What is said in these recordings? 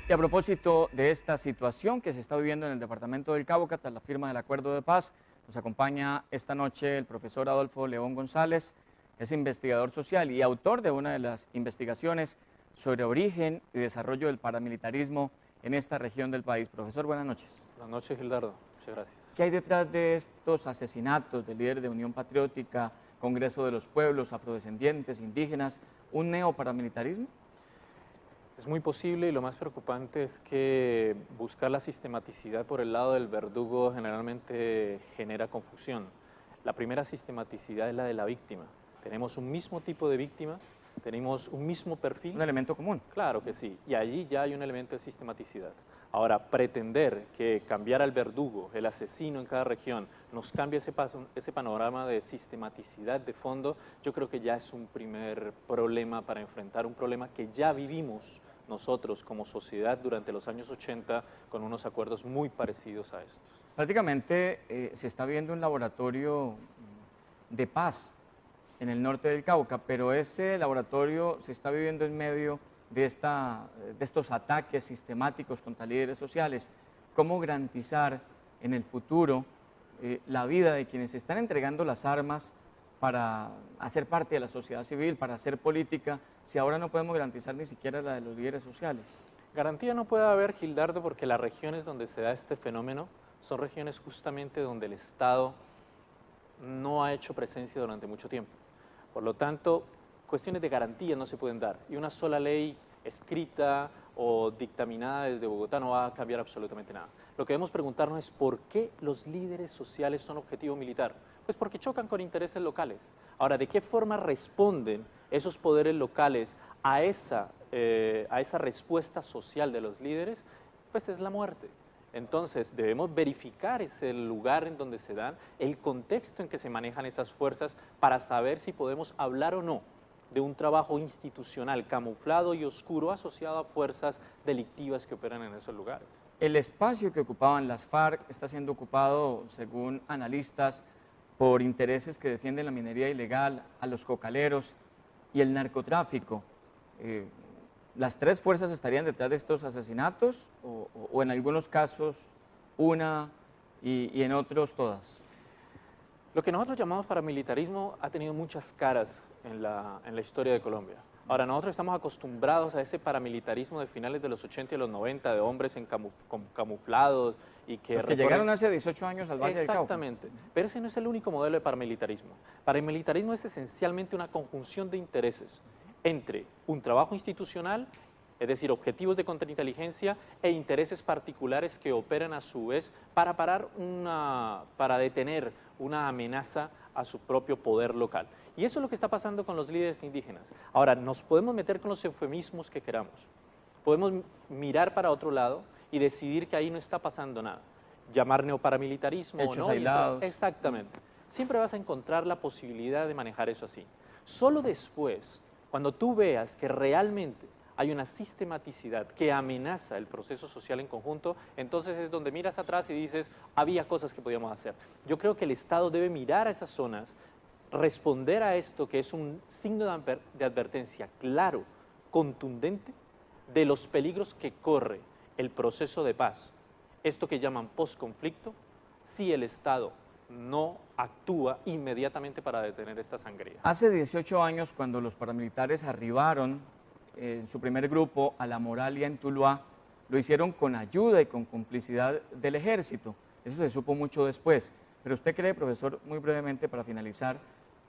Y a propósito de esta situación que se está viviendo en el departamento del Cauca tras la firma del acuerdo de paz, nos acompaña esta noche el profesor Adolfo León González, es investigador social y autor de una de las investigaciones sobre origen y desarrollo del paramilitarismo en esta región del país. Profesor, buenas noches. Buenas noches, Gildardo. Muchas gracias. ¿Qué hay detrás de estos asesinatos de líderes de Unión Patriótica, Congreso de los Pueblos, afrodescendientes, indígenas, un neoparamilitarismo? Es muy posible y lo más preocupante es que buscar la sistematicidad por el lado del verdugo generalmente genera confusión. La primera sistematicidad es la de la víctima. Tenemos un mismo tipo de víctima, tenemos un mismo perfil. Un elemento común. Claro que sí, y allí ya hay un elemento de sistematicidad. Ahora, pretender que cambiar al verdugo, el asesino en cada región, nos cambie ese panorama de sistematicidad de fondo, yo creo que ya es un primer problema para enfrentar un problema que ya vivimos nosotros como sociedad durante los años 80 con unos acuerdos muy parecidos a estos. Prácticamente se está viendo un laboratorio de paz en el norte del Cauca, pero ese laboratorio se está viviendo en medio de estos ataques sistemáticos contra líderes sociales. ¿Cómo garantizar en el futuro la vida de quienes están entregando las armas para hacer parte de la sociedad civil, para hacer política, si ahora no podemos garantizar ni siquiera la de los líderes sociales? Garantía no puede haber, Gildardo, porque las regiones donde se da este fenómeno son regiones justamente donde el Estado no ha hecho presencia durante mucho tiempo. Por lo tanto, cuestiones de garantía no se pueden dar, y una sola ley escrita o dictaminada desde Bogotá no va a cambiar absolutamente nada. Lo que debemos preguntarnos es por qué los líderes sociales son objetivo militar. Pues porque chocan con intereses locales. Ahora, ¿de qué forma responden esos poderes locales a esa respuesta social de los líderes? Pues es la muerte. Entonces, debemos verificar ese lugar en donde se dan, el contexto en que se manejan esas fuerzas para saber si podemos hablar o no de un trabajo institucional camuflado y oscuro asociado a fuerzas delictivas que operan en esos lugares. El espacio que ocupaban las FARC está siendo ocupado, según analistas, por intereses que defienden la minería ilegal, a los cocaleros y el narcotráfico. ¿Las tres fuerzas estarían detrás de estos asesinatos o en algunos casos una y en otros todas? Lo que nosotros llamamos paramilitarismo ha tenido muchas caras en la historia de Colombia. Ahora, nosotros estamos acostumbrados a ese paramilitarismo de finales de los 80 y los 90, de hombres camuflados y que... Los que llegaron hace 18 años al Valle del Cauca. Exactamente, pero ese no es el único modelo de paramilitarismo. Paramilitarismo es esencialmente una conjunción de intereses entre un trabajo institucional, es decir, objetivos de contrainteligencia e intereses particulares que operan a su vez para detener una amenaza a su propio poder local. Y eso es lo que está pasando con los líderes indígenas. Ahora, nos podemos meter con los eufemismos que queramos. Podemos mirar para otro lado y decidir que ahí no está pasando nada. Llamar neoparamilitarismo o no. Aislados. Exactamente. Siempre vas a encontrar la posibilidad de manejar eso así. Solo después, cuando tú veas que realmente hay una sistematicidad que amenaza el proceso social en conjunto, entonces es donde miras atrás y dices, había cosas que podíamos hacer. Yo creo que el Estado debe mirar a esas zonas, responder a esto que es un signo de advertencia claro, contundente, de los peligros que corre el proceso de paz, esto que llaman posconflicto, si el Estado no actúa inmediatamente para detener esta sangría. Hace 18 años, cuando los paramilitares arribaron en su primer grupo a La Moralia en Tuluá, lo hicieron con ayuda y con complicidad del ejército. Eso se supo mucho después. Pero usted cree, profesor, muy brevemente para finalizar,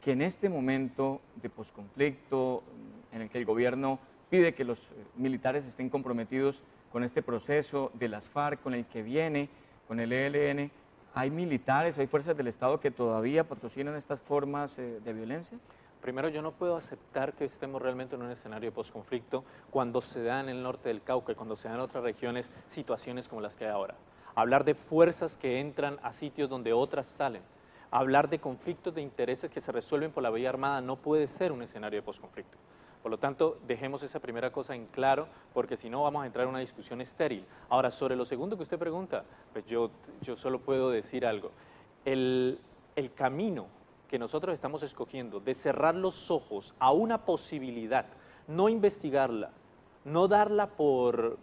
que en este momento de posconflicto, en el que el gobierno pide que los militares estén comprometidos con este proceso de las FARC, con el que viene, con el ELN, ¿hay militares, hay fuerzas del Estado que todavía patrocinan estas formas de violencia? Primero, yo no puedo aceptar que estemos realmente en un escenario de posconflicto cuando se da en el norte del Cauca y cuando se dan en otras regiones situaciones como las que hay ahora. Hablar de fuerzas que entran a sitios donde otras salen. Hablar de conflictos de intereses que se resuelven por la vía armada no puede ser un escenario de posconflicto. Por lo tanto, dejemos esa primera cosa en claro, porque si no vamos a entrar en una discusión estéril. Ahora, sobre lo segundo que usted pregunta, pues yo solo puedo decir algo. El camino que nosotros estamos escogiendo de cerrar los ojos a una posibilidad, no investigarla, no darla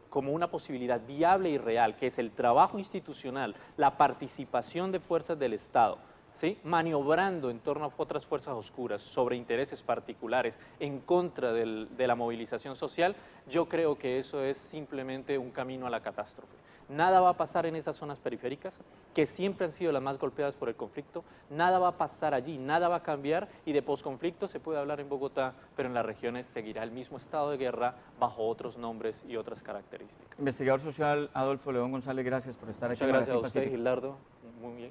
como una posibilidad viable y real, que es el trabajo institucional, la participación de fuerzas del Estado, ¿sí?, maniobrando en torno a otras fuerzas oscuras sobre intereses particulares en contra de la movilización social, yo creo que eso es simplemente un camino a la catástrofe. Nada va a pasar en esas zonas periféricas, que siempre han sido las más golpeadas por el conflicto, nada va a pasar allí, nada va a cambiar, y de posconflicto se puede hablar en Bogotá, pero en las regiones seguirá el mismo estado de guerra bajo otros nombres y otras características. Investigador social Adolfo León González, gracias por estar aquí. Muchas gracias a usted, Gildardo,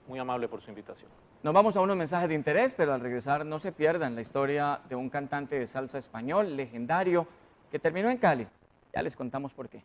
muy amable por su invitación. Nos vamos a unos mensajes de interés, pero al regresar no se pierdan la historia de un cantante de salsa español legendario que terminó en Cali. Ya les contamos por qué.